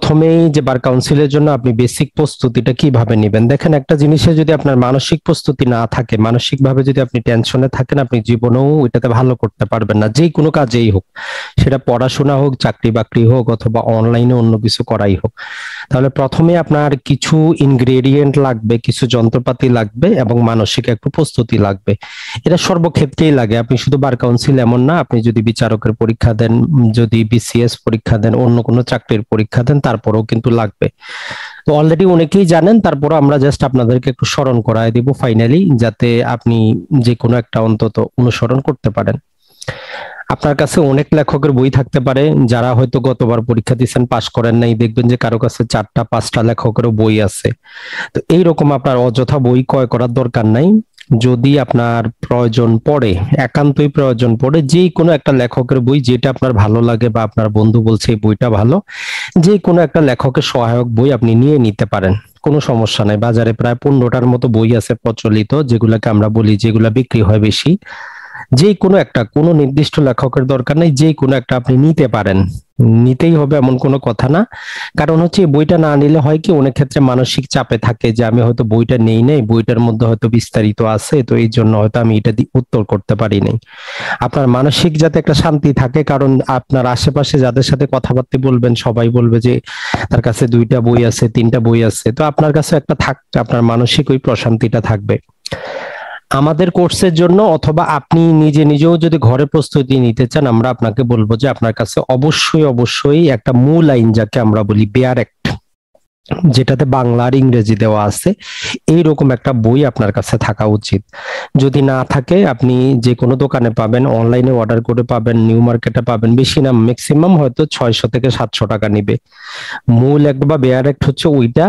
প্রথমেই যে বার কাউন্সিলের জন্য আপনি বেসিক প্রস্তুতিটা কিভাবে নেবেন, দেখেন একটা জিনিসে যদি আপনার মানসিক প্রস্তুতি না থাকে, মানসিক ভাবে যদি আপনি টেনশনে থাকেন, আপনি জীবনেও এটাতে ভালো করতে পারবেন না, যে কোনো কাজেই হোক, সেটা পড়াশোনা হোক, চাকরি বাকরি হোক, অথবা অনলাইনে অন্য কিছু করাই হোক। তাহলে প্রথমে আপনার কিছু ইনগ্রেডিয়েন্ট লাগবে, কিছু যন্ত্রপাতি লাগবে এবং মানসিক একটু প্রস্তুতি লাগবে। এটা সর্বক্ষেত্রেই লাগে, আপনি শুধু বার কাউন্সিল এমন না, আপনি যদি বিচারকের পরীক্ষা দেন, যদি বিসিএস পরীক্ষা দেন, অন্য কোনো চাকরির পরীক্ষা দেন, তারপরেও কিন্তু লাগবে। তো অলরেডি অনেকেই জানেন, তারপরও আমরা জাস্ট আপনাদেরকে একটু স্মরণ করায় দিব ফাইনালি, যাতে আপনি যে কোনো একটা অন্তত অনুসরণ করতে পারেন। আপনার কাছে অনেক লেখকের বই থাকতে পারে, যারা হয়তো গতবার পরীক্ষা দিয়েছেন পাশ করেন নাই, দেখবেন যে কারো কাছে 4টা 5টা লেখকেরও বই আছে। তো এইরকম আপনার অযথা বই ক্রয় করার দরকার নাই। যদি আপনার প্রয়োজন পড়ে, একান্তই প্রয়োজন পড়ে, যে কোনো একটা লেখকের বই যেটা আপনার ভালো লাগে বা আপনার বন্ধু বলছে এই বইটা ভালো, যে কোনো একটা লেখকের সহায়ক বই আপনি নিয়ে নিতে পারেন, কোনো সমস্যা নাই। বাজারে প্রায় 15টার মতো বই আছে প্রচলিত, যেগুলোকে আমরা বলি যেগুলা বিক্রি হয় বেশি। যে কোনো একটা, কোনো নির্দিষ্ট লেখকের দরকার নেই, যে কোনো একটা আপনি নিতে পারেন, নিতেই হবে এমন কোনো কথা না। কারণ হচ্ছে এই বইটা না নিলে হয় কি, অনেক ক্ষেত্রে মানসিক চাপে থাকে যে আমি হয়তো বইটা নেই নাই, বইটার মধ্যে হয়তো বিস্তারিত আছে, তো এই জন্য হয়তো আমি এটা উত্তর করতে পারি নাই। আপনার মানসিক যাতে একটা শান্তি থাকে, কারণ আপনার আশেপাশে যাদের সাথে কথাবার্তা বলবেন সবাই বলবে যে তার কাছে 2টা বই আছে, 3টা বই আছে, তো আপনার কাছে একটা থাক, আপনার মানসিক ওই প্রশান্তিটা থাকবে। আমাদের কোর্সের জন্য অথবা আপনি নিজে নিজেও যদি ঘরে প্রস্তুতি নিতে চান, আমরা আপনাকে বলবো যে আপনার কাছে অবশ্যই অবশ্যই একটা মূল আইন, যাকে আমরা বলি বেয়ার অ্যাক্ট, যেটাতে বাংলা আর ইংরেজি দেওয়া আছে, এইরকম একটা বই আপনার কাছে থাকা উচিত। যদি না থাকে, আপনি যে কোনো দোকানে পাবেন, অনলাইনে অর্ডার করে পাবেন, নিউ মার্কেটে পাবেন, বেশি না, ম্যাক্সিমাম হয়তো 600 থেকে 700 টাকা নিবে। মূল অ্যাক্ট বা বেয়ার অ্যাক্ট হচ্ছে ওইটা,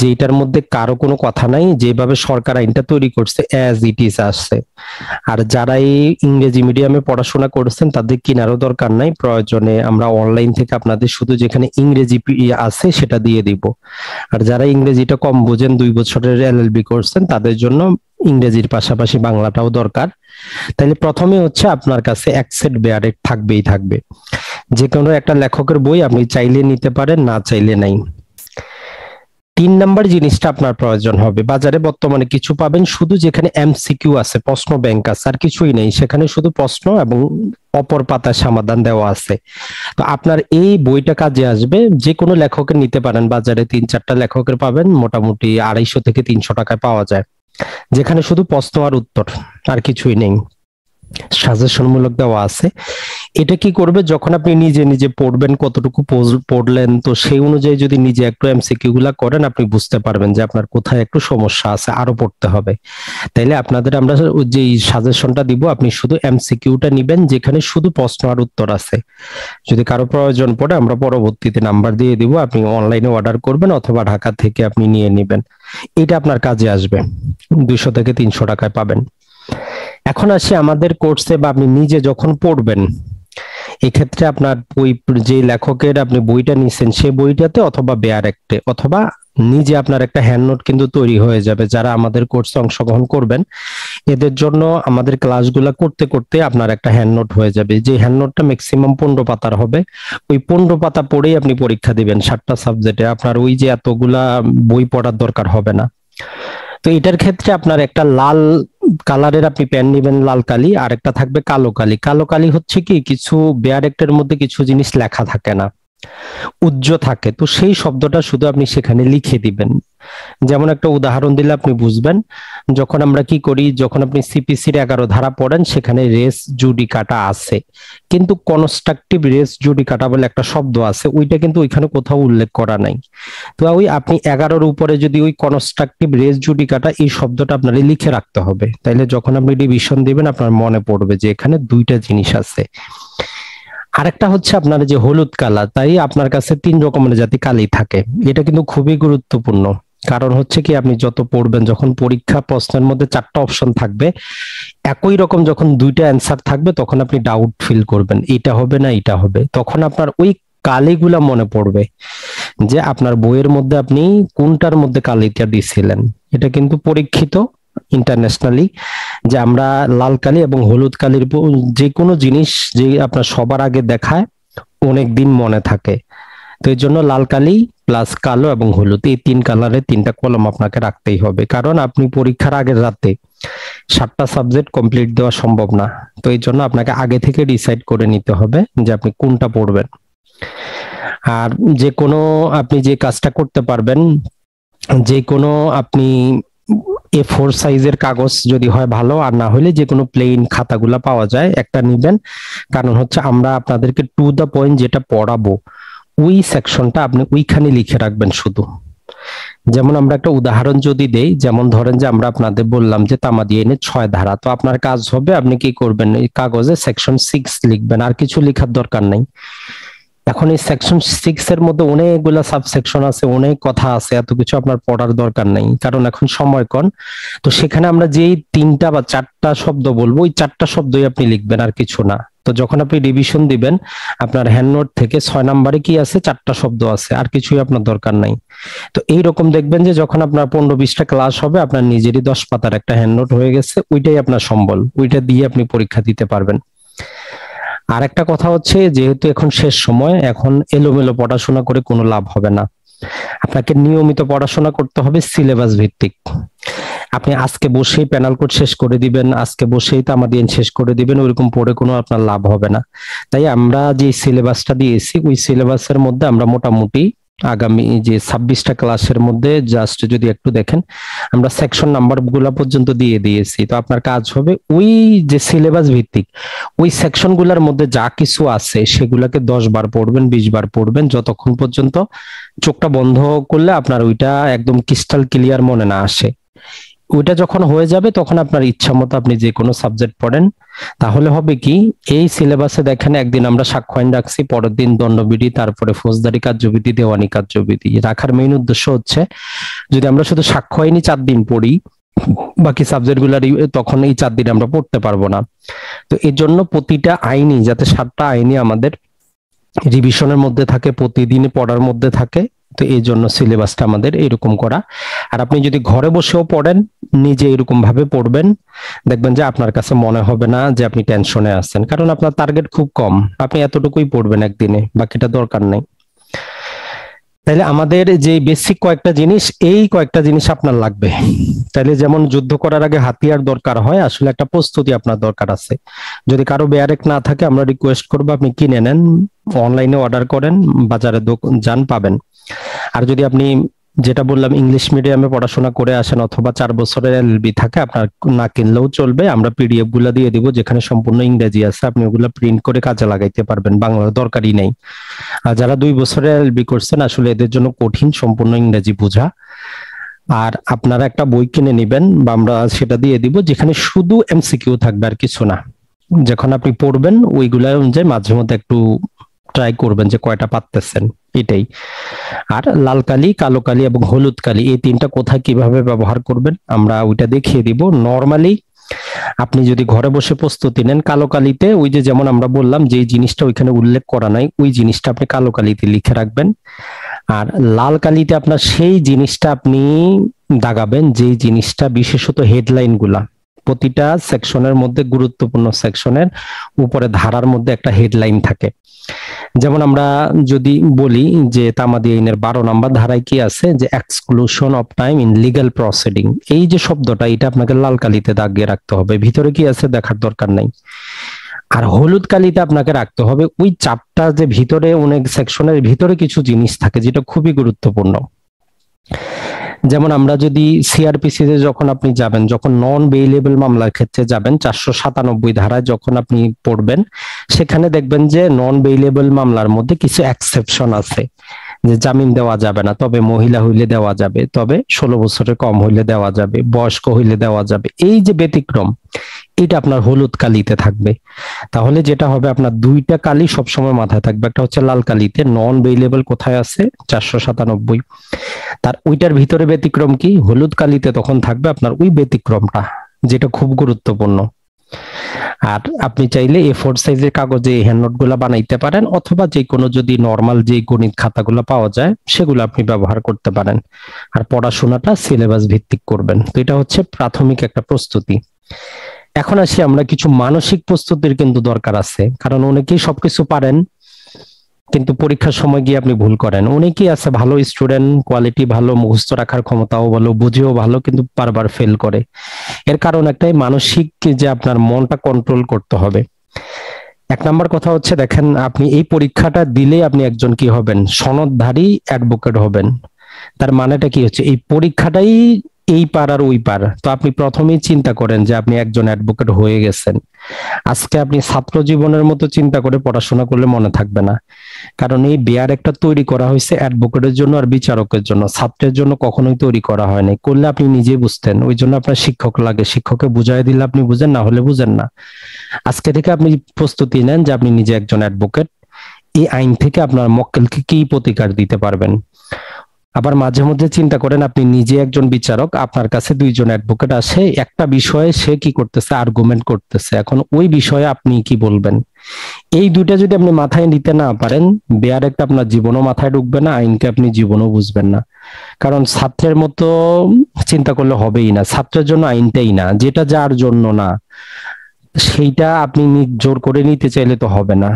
যেটার মধ্যে কারো কোনো কথা নাই, যেভাবে সরকার আইনটা তৈরি করছে অ্যাজ ইট ইজ আসছে। আর যারা এই ইংরেজি মিডিয়ামে পড়াশোনা করছেন তাদের কেনারও দরকার নাই, প্রয়োজনে আমরা অনলাইন থেকে আপনাদের শুধু যেখানে ইংরেজি আছে সেটা দিয়ে দিব। আর যারা ইংরেজিটা কম বোঝেন, 2 বছরের এলএলবি করছেন, তাদের জন্য ইংরেজির পাশাপাশি বাংলাটাও দরকার। তাহলে প্রথমে হচ্ছে আপনার কাছে এক সেট বেয়ারেট থাকবেই থাকবে। যে কোনো একটা লেখকের বই আপনি চাইলে নিতে পারেন, না চাইলে নাই। 3 নাম্বার জিনিসটা আপনার প্রয়োজন হবে, বাজারে বর্তমানে কিছু পাবেন শুধু যেখানে এমসিকিউ আছে, প্রশ্ন ব্যাংক আছে, আর কিছুই নেই, সেখানে শুধু প্রশ্ন এবং অপর পাতার সমাধান দেওয়া আছে। তো আপনার এই বইটা কাজে আসবে, যে কোনো লেখকের নিতে পারেন, বাজারে 3-4টা লেখকের পাবেন, মোটামুটি 250 থেকে 300 টাকায় পাওয়া যায়, যেখানে শুধু প্রশ্ন আর উত্তর, আর কিছুই নেই, সাজেশন মূলক দেওয়া আছে। এটা কি করবে, যখন আপনি নিজে নিজে পড়বেন, কতটুকু পড়লেন, তো সেই অনুযায়ী যদি নিজে একটু এমসিকিউ গুলা করেন, আপনি বুঝতে পারবেন যে আপনার কোথায় একটু সমস্যা আছে, আরো পড়তে হবে। তাইলে আপনাদের আমরা যে সাজেশনটা দিব, আপনি শুধু এমসিকিউটা নিবেন, যেখানে শুধু প্রশ্ন আর উত্তর আছে। যদি কারো প্রয়োজন পড়ে, আমরা পরবর্তীতে নাম্বার দিয়ে দিব, আপনি অনলাইনে অর্ডার করবেন অথবা ঢাকা থেকে আপনি নিয়ে নেবেন। এটা আপনার কাজে আসবে, 200 থেকে 300 টাকায় পাবেন। এখন আসি আমাদের কোর্সে, বা আপনি নিজে যখন পড়বেন, এক্ষেত্রে আপনার ওই যে লেখকের আপনি বইটা নিছেন সেই বইটাতে অথবা বেয়ার অ্যাক্টে অথবা নিজে আপনার একটা হ্যান্ড নোট কিন্তু তৈরি হয়ে যাবে। যারা আমাদের কোর্সে অংশগ্রহণ করবেন, এদের জন্য আমাদের ক্লাসগুলা করতে করতে আপনার একটা হ্যান্ড নোট হয়ে যাবে, যে হ্যান্ড নোটটা ম্যাক্সিমাম 15 পাতার হবে। ওই 15 পাতা পড়েই আপনি পরীক্ষা দিবেন 7টা সাবজেক্টে, আপনার ওই যে এতগুলা বই পড়ার দরকার হবে না। তো এটার ক্ষেত্রে আপনার একটা লাল কালারের আপনি পেন নেবেন, লাল কালি, আর একটা থাকবে কালো কালি। কালো কালি হচ্ছে কি, কিছু বেয়ার অ্যাক্টের মধ্যে কিছু জিনিস লেখা থাকে না, উজ্জ্ব থাকে, তো সেই শব্দটা শুধু আপনি সেখানে লিখে দিবেন। যেমন একটা উদাহরণ দিলে আপনি বুঝবেন, যখন আমরা কি করি, যখন আপনি সিপিসির 11 ধারা পড়েন, সেখানে রেস জুডিকাটা আছে, কিন্তু কনস্ট্রাকটিভ রেস জুডিকাটা বলে একটা শব্দ আছে, ওইটা কিন্তু ওইখানে কোথাও উল্লেখ করা নাই। তো ওই আপনি 11-র উপরে যদি ওই কনস্ট্রাকটিভ রেস জুডিকাটা এই শব্দটা আপনার লিখে রাখতে হবে, তাইলে যখন আপনি রিভিশন দিবেন আপনার মনে পড়বে যে এখানে 2টা জিনিস আছে। আরেকটা হচ্ছে আপনার যে হলুদ কালার, তাই আপনার কাছে 3 রকমের জাতি কালি থাকে, এটা কিন্তু খুবই গুরুত্বপূর্ণ। কারণ হচ্ছে কি, আপনি যত পড়বেন, যখন পরীক্ষা প্রশ্নের মধ্যে 4টা অপশন থাকবে, একই রকম যখন 2টা অ্যান্সার থাকবে, তখন আপনি ডাউট ফিল করবেন, এটা হবে না এটা হবে, তখন আপনার ওই কালিগুলা মনে পড়বে যে আপনার বইয়ের মধ্যে আপনি কোনটার মধ্যে কালিটা দিছিলেন। এটা কিন্তু পরীক্ষিত ইন্টারন্যাশনালি, যে আমরা লাল কালি এবং হলুদ কালির যে কোনো জিনিস যে আপনার সবার আগে দেখায়, অনেক দিন মনে থাকে। তো এর জন্য লাল কালি প্লাস কালো এবং হলুদ এই 3 কালারের 3টা কলম আপনাকে রাখতেই হবে, কারণ আপনি পরীক্ষার আগের রাতে 7টা সাবজেক্ট কমপ্লিট দেওয়া সম্ভব না। তো এই জন্য আপনাকে আগে থেকে ডিসাইড করে নিতে হবে যে আপনি কোনটা পড়বেন। আর যে কোনো আপনি যে কাজটা করতে পারবেন, যে কোনো আপনি A4 সাইজের কাগজ যদি হয় ভালো, আর না হলে যে কোনো প্লেন খাতাগুলা পাওয়া যায় একটা নিবেন। কারণ হচ্ছে আমরা আপনাদেরকে টু দ্য পয়েন্ট যেটা পড়াবো ওই সেকশনটা আপনি ওইখানে লিখে রাখবেন শুধু। যেমন আমরা একটা উদাহরণ যদি দেই, যেমন ধরেন যে আমরা আপনাদের বললাম যে তামাদিয়াইনের 6 ধারা, তো আপনার কাজ হবে আপনি কি করবেন, এই কাগজে সেকশন 6 লিখবেন, আর কিছু লেখার দরকার নাই। এখন এই সেকশন 6 এর মধ্যে অনেকগুলা সাবসেকশন আছে, অনেক কথা আছে, এত কিছু আপনার পড়ার দরকার নেই, কারণ এখন সময় কম। তো সেখানে আমরা যেই 3টা বা 4টা শব্দ বলবো ওই 4টা শব্দই আপনি লিখবেন, আর কিছু না। তো যখন আপনি রিভিশন দিবেন আপনার হ্যান্ড নোট থেকে 6 নম্বরে কি আছে, 4টা শব্দ আছে, আর কিছুই আপনার দরকার নাই। তো এইরকম দেখবেন যে যখন আপনার 15-20টা ক্লাস হবে আপনার নিজেরই 10 পাতার একটা হ্যান্ড নোট হয়ে গেছে, ওইটাই আপনার সম্বল, ওইটা দিয়ে আপনি পরীক্ষা দিতে পারবেন। আর একটা কথা হচ্ছে, যেহেতু এখন শেষ সময়, এখন এলোমেলো পড়াশোনা করে কোনো লাভ হবে না, আপনাকে নিয়মিত পড়াশোনা করতে হবে সিলেবাস ভিত্তিক। আপনি আজকে বসেই প্যানাল কোড শেষ করে দিবেন, আজকে বসেই তামাদিয়াইন শেষ করে দিবেন, ওইরকম পড়ে কোনো আপনার লাভ হবে না। তাই আমরা যে সিলেবাসটা দিয়েছি ওই সিলেবাসের মধ্যে আমরা মোটামুটি আগামী যে 26টা ক্লাসের মধ্যে জাস্ট যদি একটু দেখেন আমরা সেকশন নাম্বার গুলা পর্যন্ত দিয়ে দিয়েছি। তো আপনার কাজ হবে ওই যে সিলেবাস ভিত্তিক ওই সেকশন গুলার মধ্যে যা কিছু আছে সেগুলাকে 10 বার পড়বেন, 20 বার পড়বেন, যতক্ষণ পর্যন্ত চোখটা বন্ধ করলে আপনার ওইটা একদম ক্রিস্টাল ক্লিয়ার মনে না আসে। ওইটা যখন হয়ে যাবে তখন আপনার ইচ্ছা মতো আপনি যে কোনো সাবজেক্ট পড়েন। তাহলে হবে কি, এই সিলেবাসে দেখেন একদিন আমরা সাক্ষ্য আইন রাখছি, পরের দিন দণ্ডবিধি, তারপরে ফৌজদারি কার্যবিধি, দেওয়ানি কার্যবিধি। রাখার মেইন উদ্দেশ্য হচ্ছে যদি আমরা শুধু সাক্ষ্য আইনই 4 দিন পড়ি, বাকি সাবজেক্ট গুলার তখন এই 4 দিন আমরা পড়তে পারবো না। তো এর জন্য প্রতিটা আইনই যাতে 7টা আইনই আমাদের রিভিশনের মধ্যে থাকে, প্রতিদিন পড়ার মধ্যে থাকে। তো এই জন্য সিলেবাসটা আমাদের এরকম করা। আর আপনি যদি ঘরে বসেও পড়েন, নিজে এরকম ভাবে পড়বেন, দেখবেন যে আপনার কাছে মনে হবে না যে আপনি টেনশনে আছেন, কারণ আপনার টার্গেট খুব কম, আপনি এতটুকুই পড়বেন একদিনে, বাকিটা দরকার নেই। তাহলে আমাদের যে বেসিক কয়েকটা জিনিস, এই কয়েকটা জিনিস আপনার লাগবে। তাহলে যেমন যুদ্ধ করার আগে হাতিয়ার দরকার হয়, আসলে একটা প্রস্তুতি আপনার দরকার আছে। যদি কারো বেয়ারেক না থাকে আমরা রিকোয়েস্ট করবো আপনি কিনে নেন, অনলাইনে অর্ডার করেন, বাজারে যান পাবেন। আর যদি আপনি যেটা বললাম ইংলিশ মিডিয়ামে পড়াশোনা করে আসেন অথবা 4 বছরের এলএলবি থাকে, আপনার না কিনলেও চলবে, আমরা পিডিএফ গুলা দিয়ে দিব যেখানে সম্পূর্ণ ইংরেজি আছে, আপনি ওগুলা প্রিন্ট করে কাজে লাগাইতে পারবেন, বাংলার দরকারই নেই। আর যারা 2 বছরের এলএলবি করছেন আসলে এদের জন্য কঠিন সম্পূর্ণ ইংরেজি বোঝা। আর আপনারা একটা বই কিনে নেবেন বা আমরা সেটা দিয়ে দিব যেখানে শুধু এমসিকিউ থাকবে আর কিছু না। যখন আপনি পড়বেন ওইগুলা অনুযায়ী মাঝে মধ্যে একটু ট্রাই করবেন যে কয়টা পারতেছেন, এটাই। আর লাল কালি, কালো কালি এবং হলুদ কালি এই 3টা কোথায় কিভাবে ব্যবহার করবেন আমরা ওইটা দেখিয়ে দিব। নরমালি আপনি যদি ঘরে বসে প্রস্তুতি নেন, কালো কালিতে ওই যে যেমন আমরা বললাম যে জিনিসটা ওইখানে উল্লেখ করা নাই ওই জিনিসটা আপনি কালো কালিতে লিখে রাখবেন। আর লাল কালিতে আপনার সেই জিনিসটা আপনি দাগাবেন যে জিনিসটা বিশেষত হেডলাইন গুলা, প্রতিটা সেকশনের মধ্যে গুরুত্বপূর্ণ সেকশনের উপরে ধারার মধ্যে একটা হেডলাইন থাকে। যেমন আমরা যদি বলি যে তামাদিয়াইনের 12 নম্বর ধারায় কি আছে যে exclusion of time in legal proceeding, এই যে শব্দটা এটা আপনাকে লাল কালিতে দাগিয়ে রাখতে হবে, ভিতরে কি আছে দেখার দরকার নাই। আর হলুদ কালিতে আপনাকে রাখতে হবে ওই চাপটা যে ভিতরে অনেক সেকশনের ভিতরে কিছু জিনিস থাকে যেটা খুবই গুরুত্বপূর্ণ। যেমন আমরা যদি সিআরপিসি তে যখন আপনি যাবেন, যখন নন বেইলেবল মামলার ক্ষেত্রে যাবেন 497 ধারায় যখন আপনি পড়বেন, সেখানে দেখবেন যে নন বেইলেবল মামলার মধ্যে কিছু এক্সেপশন আছে, যে জামিন দেওয়া যাবে না, তবে মহিলা হইলে দেওয়া যাবে, তবে 16 বছরের কম হইলে দেওয়া যাবে, বয়স্ক হইলে দেওয়া যাবে। এই যে ব্যতিক্রম এটা আপনার হলুদ কালিতে থাকবে। তাহলে যেটা হবে আপনার 2টা কালি সবসময় মাথায় থাকবে, একটা হচ্ছে লাল কালিতে নন বেইলেবল কোথায় আছে 497, তার ওইটার ভিতরে ব্যতিক্রম কি, হলুদ কালিতে তখন থাকবে আপনার ওই ব্যতিক্রমটা যেটা খুব গুরুত্বপূর্ণ। আর আপনি চাইলে A4 সাইজের কাগজে হ্যান্ডনোট গুলা বানাইতে পারেন, অথবা যে কোনো যদি নরমাল যে গণিত খাতাগুলো পাওয়া যায় সেগুলো আপনি ব্যবহার করতে পারেন। আর পড়াশোনাটা সিলেবাস ভিত্তিক করবেন। তো এটা হচ্ছে প্রাথমিক একটা প্রস্তুতি। এখন আসি আমরা কিছু মানসিক প্রস্তুতির কিন্তু দরকার আছে, কারণ অনেকেই সবকিছু পারেন কিন্তু পরীক্ষার সময় গিয়ে আপনি ভুল করেন। অনেকেই আছে ভালো স্টুডেন্ট, কোয়ালিটি ভালো, মুখস্থ রাখার ক্ষমতাও ভালো, বুঝেও ভালো, কিন্তু বারবার ফেল করে। এর কারণ একটাই, মানসিক যে আপনার মনটা কন্ট্রোল করতে হবে। 1 নম্বর কথা হচ্ছে, দেখেন আপনি এই পরীক্ষাটা দিলে আপনি একজন কি হবেন, সনদধারী অ্যাডভোকেট হবেন। তার মানেটা কি হচ্ছে, এই পরীক্ষাটাই এই পার আর ওই পার। তো আপনি প্রথমেই চিন্তা করেন যে আপনি একজন অ্যাডভোকেট হয়ে গেছেন। আজকে আপনি ছাত্র জীবনের মতো চিন্তা করে পড়াশোনা করলে মনে থাকবে না, কারণ এই বিয়ার একটা তৈরি করা হয়েছে অ্যাডভোকেটের জন্য আর বিচারকের জন্য, ছাত্রের জন্য কখনোই তৈরি করা হয়নি। করলে আপনি নিজেই বুঝতেন, ওই জন্য আপনার শিক্ষক লাগে, শিক্ষককে বুঝাই দিলে আপনি বুঝেন, না হলে বুঝেন না। আজকে থেকে আপনি প্রস্তুতি নেন যে আপনি নিজে একজন অ্যাডভোকেট। এই আইন থেকে আপনার মক্কেলকে কি প্রতিকার দিতে পারবেন। আবার মাঝে মধ্যে চিন্তা করেন, আপনি নিজে একজন বিচারক, আপনার কাছে 2জন অ্যাডভোকেট আসে, একটা বিষয়ে সে কি করতেছে, আর্গুমেন্ট করতেছে, এখন ওই বিষয়ে আপনি কি বলবেন। এই দুইটা যদি আপনি মাথায় নিতে না পারেন, বেয়ার একটা আপনার জীবনও মাথায় ঢুকবে না, আইনকে আপনি জীবনও বুঝবেন না। কারণ ছাত্রের মতো চিন্তা করলে হবেই না, ছাত্রের জন্য আইনটাই না, যেটা যার জন্য না সেইটা আপনি জোর করে নিতে চাইলে তো হবে না।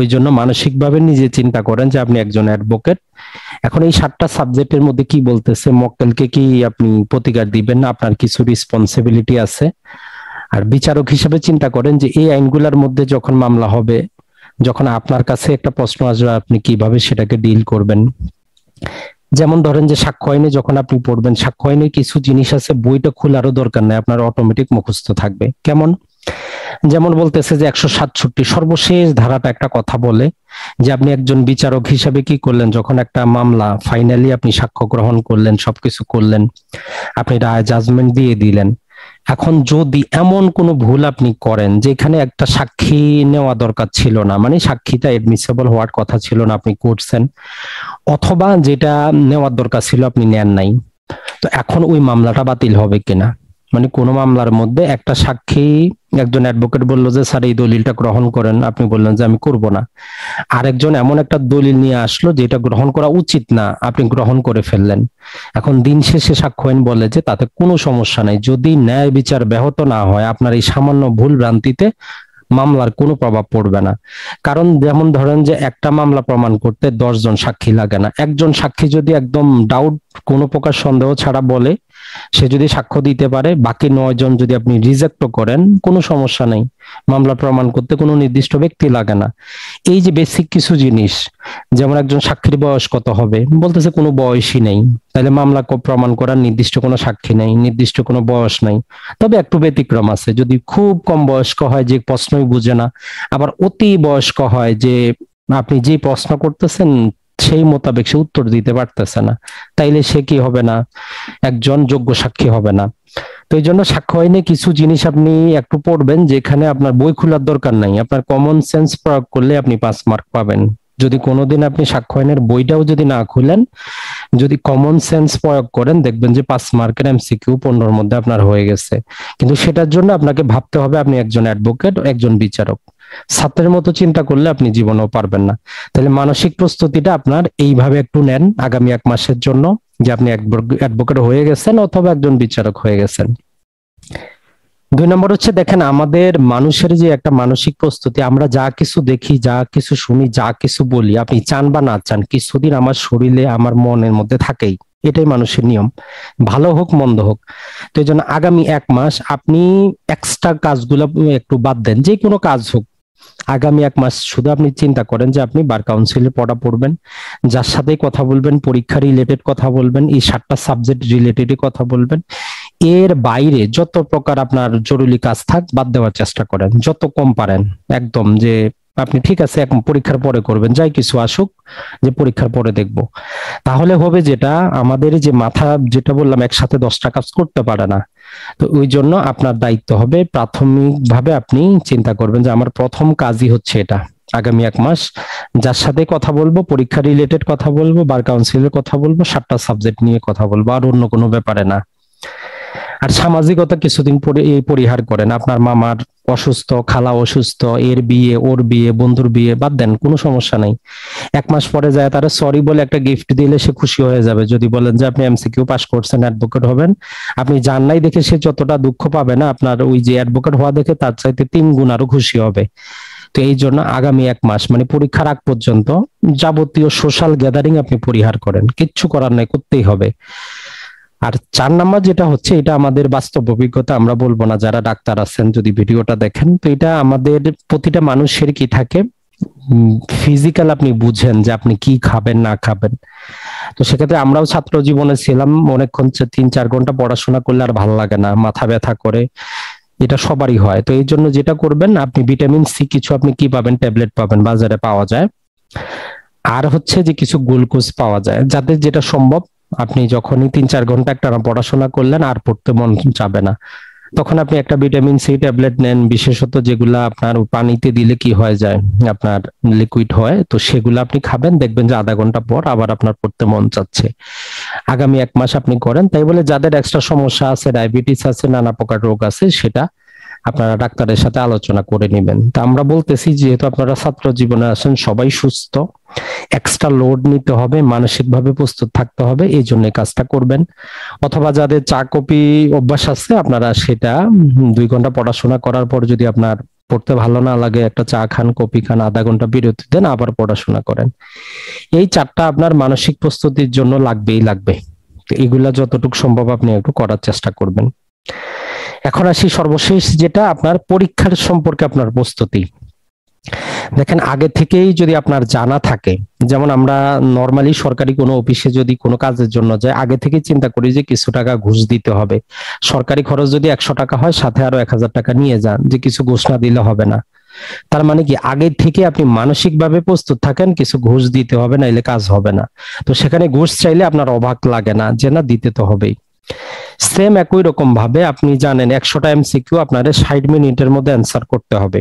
ওই জন্য মানসিকভাবে নিজে চিন্তা করেন যে আপনি একজন অ্যাডভোকেট। এখন এই 7টা সাবজেক্টের মধ্যে কি বলতেছে, মক্কেলকে কি আপনি প্রতিকার দিবেন না, আপনার কিছু রেসপন্সিবিলিটি আছে। আর বিচারক হিসেবে চিন্তা করেন যে এই আইনগুলোর মধ্যে যখন মামলা হবে, যখন আপনার কাছে একটা প্রশ্ন আসবে, আপনি কিভাবে সেটাকে ডিল করবেন। যেমন ধরেন যে সাক্ষ্য আইনে যখন আপনি পড়বেন, সাক্ষ্য আইনে কিছু জিনিস আছে বইটা খোলারও দরকার নাই, আপনার অটোমেটিক মুখস্থ থাকবে। কেমন? যেমন বলতেছে যে 167 সর্বশেষ ধারাটা একটা কথা বলে যে আপনি একজন বিচারক হিসাবে কি করলেন, যখন একটা মামলা ফাইনালি আপনি সাক্ষ্য গ্রহণ করলেন, সবকিছু করলেন, আপনি রায় জাজমেন্ট দিয়ে দিলেন। এখন যদি এমন কোনো ভুল আপনি করেন যেখানে একটা সাক্ষী নেওয়া দরকার ছিল না, মানে সাক্ষীটা এডমিসেবল হওয়ার কথা ছিল না, আপনি করছেন, অথবা যেটা নেওয়ার দরকার ছিল আপনি নেন নাই, তো এখন ওই মামলাটা বাতিল হবে কিনা। মানে কোন মামলার মধ্যে একটা সাক্ষী, একজন অ্যাডভোকেট বললো যে স্যার এই দলিলটা গ্রহণ করেন, আপনি বললেন যে আমি করব না। আরেকজন এমন একটা দলিল নিয়ে আসলো যেটা গ্রহণ করা উচিত না, আপনি গ্রহণ করে ফেললেন। এখন দিন শেষে সাক্ষ্য আইন বলে যে তাতে কোনো সমস্যা নাই, যদি ন্যায় বিচার ব্যাহত না হয়, আপনার এই সামান্য ভুল ভ্রান্তিতে মামলার কোনো প্রভাব পড়বে না। কারণ যেমন ধরেন যে একটা মামলা প্রমাণ করতে 10জন সাক্ষী লাগে না, একজন সাক্ষী যদি একদম ডাউট, কোনো প্রকার সন্দেহ ছাড়া বলে, সে যদি সাক্ষ্য দিতে পারে, বাকি 9জন যদি আপনি রিজেক্ট করেন, কোনো সমস্যা নেই, মামলা প্রমাণ করতে কোনো নির্দিষ্ট ব্যক্তি লাগে না। এই যে বেসিক কিছু জিনিস, যেমন একজন সাক্ষীর বয়স কত হবে, বলতেছে কোনো বয়সই নেই, তাহলে মামলা প্রমাণ করার নির্দিষ্ট কোনো সাক্ষী নেই, নির্দিষ্ট কোনো বয়স নাই। তবে একটু ব্যতিক্রম আছে, যদি খুব কম বয়স্ক হয় যে প্রশ্নই বুঝে না, আবার অতি বয়স্ক হয় যে আপনি যে প্রশ্ন করতেছেন সেই মোতাবেক সে উত্তর দিতে পারতেছে না, তাইলে সে কি হবে না, একজন যোগ্য সাক্ষী হবে না। তো এই জন্য সাক্ষ্য আইনে কিছু জিনিস আপনি একটু পড়বেন, যেখানে আপনার বই খোলার দরকার নাই, আপনার কমন সেন্স প্রয়োগ করলে আপনি 5 মার্ক পাবেন। যদি কোনোদিন আপনি সাক্ষ্য আইনের বইটাও যদি না খুলেন, যদি কমন সেন্স প্রয়োগ করেন, দেখবেন যে 5 মার্কের এমসিকিউ 15-র মধ্যে আপনার হয়ে গেছে। কিন্তু সেটার জন্য আপনাকে ভাবতে হবে আপনি একজন অ্যাডভোকেট, একজন বিচারক। ছাত্রের মতো চিন্তা করলে আপনি জীবনেও পারবেন না। তাহলে মানসিক প্রস্তুতিটা আপনার এইভাবে একটু নেন আগামী 1 মাসের জন্য, যে আপনি অ্যাডভোকেট হয়ে গেছেন অথবা একজন বিচারক হয়ে গেছেন। 2 নম্বর হচ্ছে, দেখেন আমাদের মানুষের যে একটা মানসিক প্রস্তুতি, আমরা যা কিছু দেখি, যা কিছু শুনি, যা কিছু বলি, আপনি চান বা না চান, কিছুদিন আমার শরীরে, আমার মনের মধ্যে থাকেই। এটাই মানুষের নিয়ম, ভালো হোক মন্দ হোক। তো এই জন্য আগামী 1 মাস আপনি এক্সট্রা কাজগুলো একটু বাদ দেন, যে কোনো কাজ হোক, আগামী 1 মাস শুধু আপনি চিন্তা করেন যে আপনি বার কাউন্সিলের পড়া পড়বেন, যার সাথেই কথা বলবেন পরীক্ষা রিলেটেড কথা বলবেন, এই 7টা সাবজেক্ট রিলেটেডই কথা বলবেন। এর বাইরে যত প্রকার আপনার জরুরি কাজ থাক বাদ দেওয়ার চেষ্টা করেন, যত কম পারেন। একদম যে আপনি ঠিক আছে এখন পরীক্ষার পরে করবেন, যাই কিছু আসুক, যে পরীক্ষার পরে দেখব। তাহলে হবে যেটা, আমাদের যে মাথা, যেটা বললাম একসাথে 10টা কাজ করতে পারে না। তো ওই জন্য আপনার দায়িত্ব হবে প্রাথমিকভাবে আপনি চিন্তা করবেন যে আমার প্রথম কাজই হচ্ছে এটা, আগামী 1 মাস যার সাথে কথা বলবো পরীক্ষা রিলেটেড কথা বলবো, বার কাউন্সিলের কথা বলবো, 7টা সাবজেক্ট নিয়ে কথা বলবো, আর অন্য কোনো ব্যাপারে না। আর সামাজিকতা কিছুদিন পরে এই পরিহার করেন, আপনার মামার অসুস্থ, খালা অসুস্থ, এর বিয়ে, ওর বিয়ে, বন্ধুর বিয়ে, বাদ দেন, কোনো সমস্যা নাই। 1 মাস পরে যায় তারা সরি বলে একটা গিফট দিলে সে খুশি হয়ে যাবে। যদি বলেন যে আপনি এমসিকিউ পাস করছেন, অ্যাডভোকেট হবেন, আপনি জান নাই দেখে সে যতটা দুঃখ পাবে না, আপনার ওই যে অ্যাডভোকেট হওয়া দেখে তার চাইতে 3 গুণ আরো খুশি হবে। তো এই জন্য আগামী 1 মাস মানে পরীক্ষার আগ পর্যন্ত যাবতীয় সোশ্যাল গ্যাদারিং আপনি পরিহার করেন, কিচ্ছু করার নাই, করতেই হবে। আর 4 নাম্বার যেটা হচ্ছে, এটা আমাদের বাস্তব অভিজ্ঞতা, আমরা বলবো না, যারা ডাক্তার আছেন যদি ভিডিওটা দেখেন, তো এটা আমাদের প্রতিটা মানুষের কি থাকে, ফিজিক্যাল আপনি বুঝেন যে আপনি কি খাবেন না খাবেন। তো সেক্ষেত্রে আমরাও ছাত্র জীবনে ছিলাম, অনেকক্ষণ 3-4 ঘন্টা পড়াশোনা করলে আর ভালো লাগে না, মাথা ব্যথা করে, এটা সবারই হয়। তো এই জন্য যেটা করবেন, আপনি ভিটামিন সি কিছু আপনি কি পাবেন, ট্যাবলেট পাবেন, বাজারে পাওয়া যায়। আর হচ্ছে যে কিছু গ্লুকোজ পাওয়া যায়, যাদের যেটা সম্ভব, আপনি যখনই 3-4 ঘন্টা একটানা পড়াশোনা করলেন আর পড়তে মন চাবে না, তখন আপনি একটা ভিটামিন সি ট্যাবলেট নেন, বিশেষত যেগুলা আপনার পানিতে দিলে কি হয়ে যায়, আপনার লিকুইড হয়, তো সেগুলো আপনি খাবেন, দেখবেন যে আধা ঘন্টা পর আবার আপনার পড়তে মন চাচ্ছে। আগামী 1 মাস আপনি করেন। তাই বলে যাদের এক্সট্রা সমস্যা আছে, ডায়াবেটিস আছে, নানা প্রকার রোগ আছে, সেটা আপনারা ডাক্তারের সাথে আলোচনা করে নেবেন। তা আমরা বলতেছি, যেহেতু আপনারা ছাত্র জীবনে আছেন, সবাই সুস্থ, এক্সট্রা লোড নিতে হবে, মানসিকভাবে প্রস্তুত থাকতে হবে, এই জন্য কাজটা করবেন। অথবা যাদের চা কফি অভ্যাস আছে, আপনারা সেটা 2 ঘন্টা পড়াশোনা করার পর যদি আপনার পড়তে ভালো না লাগে, একটা চা খান, কফি খান, আধা ঘন্টা বিরতি দেন, আবার পড়াশোনা করেন। এই 4টা আপনার মানসিক প্রস্তুতির জন্য লাগবেই লাগবে। এগুলা যতটুকু সম্ভব আপনি একটু করার চেষ্টা করবেন। এখন আসি সর্বশেষ যেটা, আপনার পরীক্ষার সম্পর্কে আপনার প্রস্তুতি। দেখেন, আগে থেকেই যদি আপনার জানা থাকে, যেমন আমরা নর্মালি সরকারি কোনো অফিসে যদি কোনো কাজের জন্য যাই, আগে থেকে চিন্তা করি যে কিছু টাকা ঘুষ দিতে হবে। সরকারি খরচ যদি 100 টাকা হয়, সাথে আরো 1000 টাকা নিয়ে যান, যে কিছু ঘুষ না দিলে হবে না। তার মানে কি, আগে থেকে আপনি মানসিকভাবে প্রস্তুত থাকেন, কিছু ঘুষ দিতে হবে, না এলে কাজ হবে না। তো সেখানে ঘুষ চাইলে আপনার অবাক লাগে না, যে না দিতে তো হবেই। সেম একই রকম ভাবে আপনি জানেন 100টা এমসিকিউ আপনাদের 60 মিনিটের মধ্যে অ্যান্সার করতে হবে।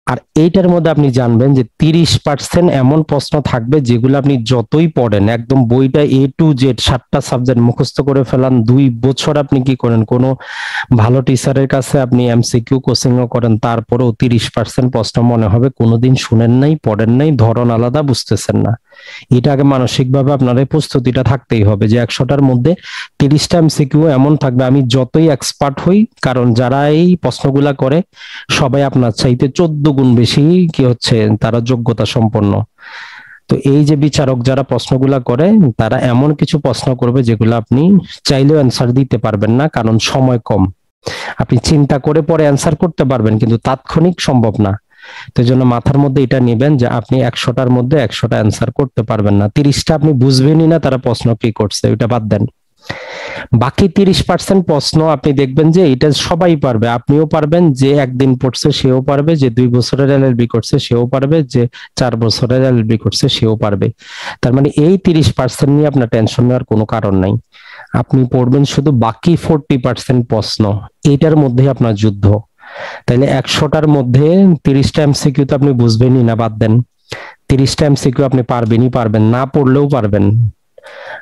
আর এইটার মধ্যে আপনি জানবেন যে 30% এমন প্রশ্ন থাকবে যেগুলো আপনি যতই পড়েন, একদম বইটা A to Z 7টা সাবজেক্ট মুখস্থ করে ফেলান, 2 বছর আপনি কি করেন, কোনো ভালো টিচারের কাছে আপনি এমসিকিউ কোচিংও করেন, তারপরেও 30% প্রশ্ন মনে হবে কোনোদিন শুনেন নাই, পড়েন নাই, ধরন আলাদা, বুঝতেছেন না। এটা আগে মানসিকভাবে আপনার এই প্রস্তুতিটা থাকতেই হবে যে 100টার মধ্যে 30টা এমসিকিউ এমন থাকবে, আমি যতই এক্সপার্ট হই, কারণ যারা এই প্রশ্নগুলা করে সবাই আপনার চাইতে 14 গুণ বেশি কি হচ্ছে, তারা যোগ্যতা সম্পন্ন। তো এই যে বিচারক যারা প্রশ্নগুলা করে, তারা এমন কিছু প্রশ্ন করবে যেগুলো আপনি চাইলেও অ্যান্সার দিতে পারবেন না, কারণ সময় কম। আপনি চিন্তা করে পরে অ্যান্সার করতে পারবেন, কিন্তু তাৎক্ষণিক সম্ভব না। তো এই জন্য মাথার মধ্যে এটা নেবেন যে আপনি 100টার মধ্যে 100টা অ্যান্সার করতে পারবেন না। 30টা আপনি বুঝবেনই না তারা প্রশ্ন কি করছে, ওইটা বাদ দেন। বাকি 30% প্রশ্ন আপনি দেখবেন যে এটা সবাই পারবে, আপনিও পারবেন, যে একদিন পড়ছে সেও পারবে, যে 2 বছরের এলএলবি করছে সেও পারবে, যে 4 বছরের এলএলবি করছে সেও পারবে। তার মানে এই 30% নিয়ে আপনার টেনশন নেওয়ার কোনো কারণ নাই। আপনি পড়বেন শুধু বাকি 40% প্রশ্ন, এইটার মধ্যে আপনার যুদ্ধ। তাইলে 100টার মধ্যে 30টা এমসিকিউ তো আপনি বুঝবেনই না, বাদ দেন। 30টা এমসিকিউ আপনি পারবেনই পারবেন, না পড়লেও পারবেন।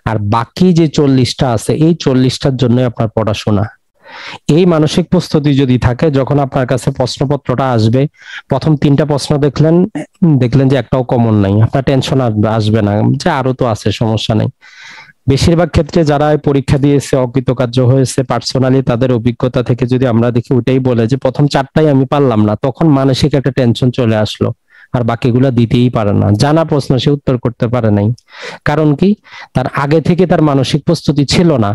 আর বাকি যে 40টা আছে, এই 40টার জন্য আপনার পড়াশোনা। এই মানসিক প্রস্তুতি যদি থাকে, যখন আপনার কাছে প্রশ্নপত্রটা আসবে, প্রথম 3টা প্রশ্ন দেখলেন যে একটাও কমন নাই, আপনার টেনশন আসবে না যে আরো তো আছে, সমস্যা নেই। বেশিরভাগ ক্ষেত্রে যারা পরীক্ষা দিয়েছে, অকৃতকার্য হয়েছে, পার্সোনালি তাদের অভিজ্ঞতা থেকে যদি আমরা দেখি, ওইটাই বলে যে প্রথম 4টাই আমি পারলাম না, তখন মানসিক একটা টেনশন চলে আসলো, আর বাকিগুলা দিতেই পারে না। জানা প্রশ্ন সে উত্তর করতে পারে নাই, কারণ কি, তার আগে থেকে তার মানসিক প্রস্তুতি ছিল না।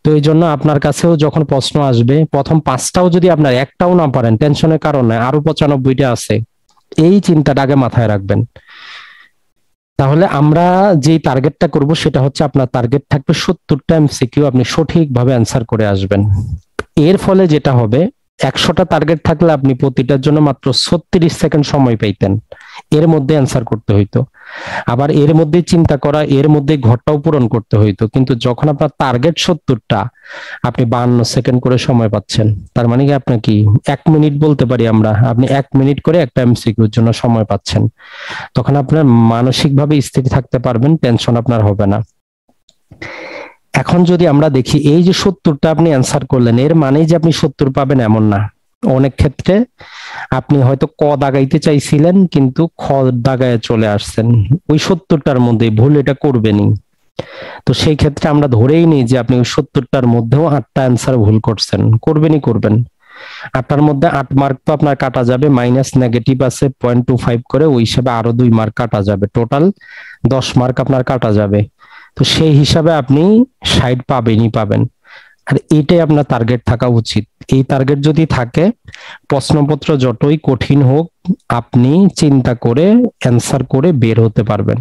তো এই জন্য আপনার কাছেও যখন প্রশ্ন আসবে, প্রথম 5টাও যদি আপনার একটাও না পারেন, টেনশনের কারণ নাই, আরো 95টা আছে, এই চিন্তাটা আগে মাথায় রাখবেন। তাহলে আমরা যে টার্গেটটা করব, সেটা হচ্ছে আপনার টার্গেট থাকবে 70টা এমসিকিউ আপনি সঠিকভাবে অ্যান্সার করে আসবেন। এর ফলে যেটা হবে, 100টা টার্গেট থাকলে আপনি প্রতিটার জন্য মাত্র 36 সেকেন্ড সময় পাইতেন, এর মধ্যে অ্যান্সার করতে হইতো। আবার এর মধ্যে চিন্তা করা, এর মধ্যে ঘরটাও পূরণ করতে হইতো। কিন্তু যখন আপনার টার্গেট 70টা, আপনি 52 সেকেন্ড করে সময় পাচ্ছেন। তার মানে কি, আপনার কি 1 মিনিট বলতে পারি আমরা, আপনি 1 মিনিট করে একটা এমসিকিউর জন্য সময় পাচ্ছেন। তখন আপনার মানসিকভাবে স্থির থাকতে পারবেন, টেনশন আপনার হবে না। এখন যদি আমরা দেখি, এই যে 70টা আপনি অ্যান্সার করলেন, এর মানে যে আপনি 70 পাবেন এমন না। অনেক ক্ষেত্রে আপনি হয়তো ক দাগাইতে চাইছিলেন, কিন্তু খ দাগায় চলে আসছেন, ওই 70টার মধ্যে ভুল এটা করবেনই। তো সেই ক্ষেত্রে আমরা ধরেই নিই যে আপনি ওই 70টার মধ্যেও 8টা অ্যান্সার ভুল করছেন, করবেন। আপনার মধ্যে 8 মার্ক তো আপনার কাটা যাবে, মাইনাস নেগেটিভ আছে 0.25 করে, ওই হিসাবে আরো 2 মার্ক কাটা যাবে, টোটাল 10 মার্ক আপনার কাটা যাবে। তো সেই হিসাবে আপনি 60 পাবেনই পাবেন। আর এটাই আপনার টার্গেট থাকা উচিত। এই টার্গেট যদি থাকে, প্রশ্নপত্র যতই কঠিন হোক আপনি চিন্তা করে অ্যান্সার করে বের হতে পারবেন।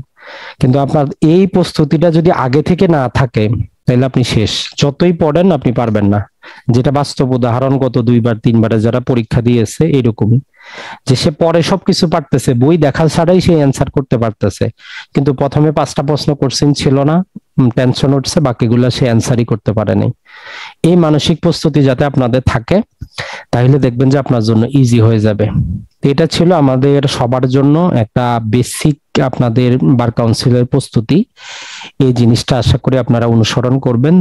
কিন্তু আপনার এই প্রস্তুতিটা যদি আগে থেকে না থাকে তাহলে আপনি শেষ, যতই পড়েন আপনি পারবেন না। যেটা বাস্তব উদাহরণ, গত 2বার 3বারে যারা পরীক্ষা দিয়েছে এরকমই, যে সে পরে সবকিছু পারতেছে, বই দেখা ছাড়াই সে অ্যান্সার করতে পারতেছে, কিন্তু প্রথমে 5টা প্রশ্ন কোশ্চেন ছিল না, টেনশন উঠছে, বাকিগুলো সে অ্যান্সারই করতে পারেনি। এই মানসিক প্রস্তুতি যাতে আপনাদের থাকে, তাহলে দেখবেন যে আপনার জন্য ইজি হয়ে যাবে। এটা ছিল আমাদের সবার জন্য একটা বেসিক আপনাদের বার কাউন্সিলের প্রস্তুতি। এই জিনিসটা আশা করি আপনারা অনুসরণ করবেন,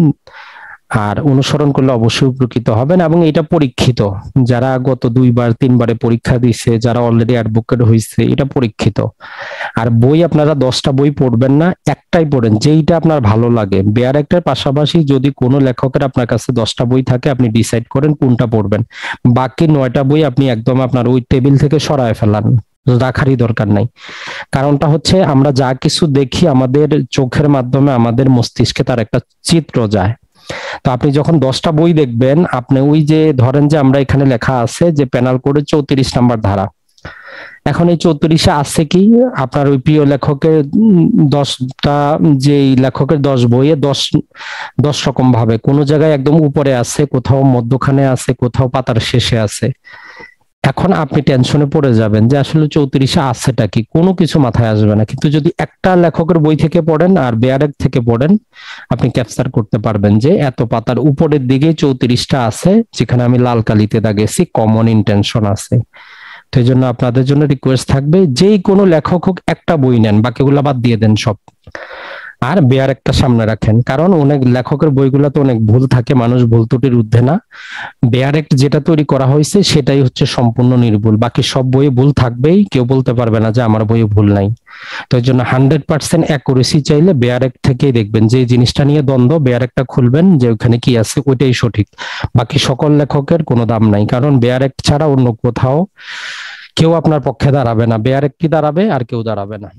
আর অনুসরণ করলে অবশ্যই উপকৃত হবেন। এবং এটা পরীক্ষিত, যারা গত 2বার 3বারে পরীক্ষা দিছে, যারা অলরেডি অ্যাডভোকেট হয়েছে, এটা পরীক্ষিত। আর বই আপনারা 10টা বই পড়বেন না, একটাই পড়েন যেইটা আপনার ভালো লাগে। বেয়ার একটার পাশাপাশি যদি কোনো লেখকের আপনার কাছে 10টা বই থাকে, আপনি ডিসাইড করেন কোনটা পড়বেন। বাকি 9টা বই আপনি একদম আপনার ওই টেবিল থেকে সরায় ফেলান, রাখারই দরকার নাই। কারণটা হচ্ছে আমরা যা কিছু দেখি আমাদের চোখের মাধ্যমে আমাদের মস্তিষ্কে তার একটা চিত্র যায়। তো আপনি যখন 10টা বই দেখবেন, আপনি ওই যে ধরেন যে আমরা এখানে লেখা আছে যে পেনাল কোডের 34 নাম্বার ধারা, এখন এই 34-এ আছে কি আপনার ওই প্রিয় লেখকের 10টা, যে লেখকের 10 বইয়ে 10 রকম ভাবে, কোন জায়গায় একদম উপরে আছে, কোথাও মধ্যখানে আছে, কোথাও পাতার শেষে আছে। এখন আপনি টেনশনে পড়ে যাবেন যে আসলে 34-এ আছেটা কি, কোনো কিছু মাথায় আসবে না। কিন্তু যদি একটা লেখকের বই থেকে পড়েন আর বেয়ারেক থেকে পড়েন, আপনি ক্যাপচার করতে পারবেন যে এত পাতার উপরের দিকে 34টা আছে, যেখানে আমি লাল কালিতে দাগেছি কমন ইন্টেনশন আছে। তো এই জন্য আপনাদের জন্য রিকোয়েস্ট থাকবে, যেই কোনো লেখক হোক একটা বই নেন, বাকিগুলা বাদ দিয়ে দেন সব, আর বেয়ার একটা সামনে রাখেন। কারণ অনেক লেখকের বইগুলোতে অনেক ভুল থাকে, মানুষ ভুল ত্রুটির ঊর্ধ্বে না। বেয়ার একটা যেটা তৈরি করা হয়েছে সেটাই হচ্ছে সম্পূর্ণ নির্ভুল, বাকি সব বইয়ে ভুল থাকবেই, কেউ বলতে পারবে না যে আমার বইয়ে ভুল নাই। তো এই জন্য 100% অ্যাকুরেসি চাইলে বেয়ার এক থেকেই দেখবেন, যে জিনিসটা নিয়ে দ্বন্দ্ব, বেয়ার একটা খুলবেন যে ওখানে কি আছে, ওইটাই সঠিক। বাকি সকল লেখকের কোনো দাম নাই, কারণ বেয়ার এক ছাড়া অন্য কোথাও কেউ আপনার পক্ষে দাঁড়াবে না, বেয়ার এক কি দাঁড়াবে আর কেউ দাঁড়াবে না।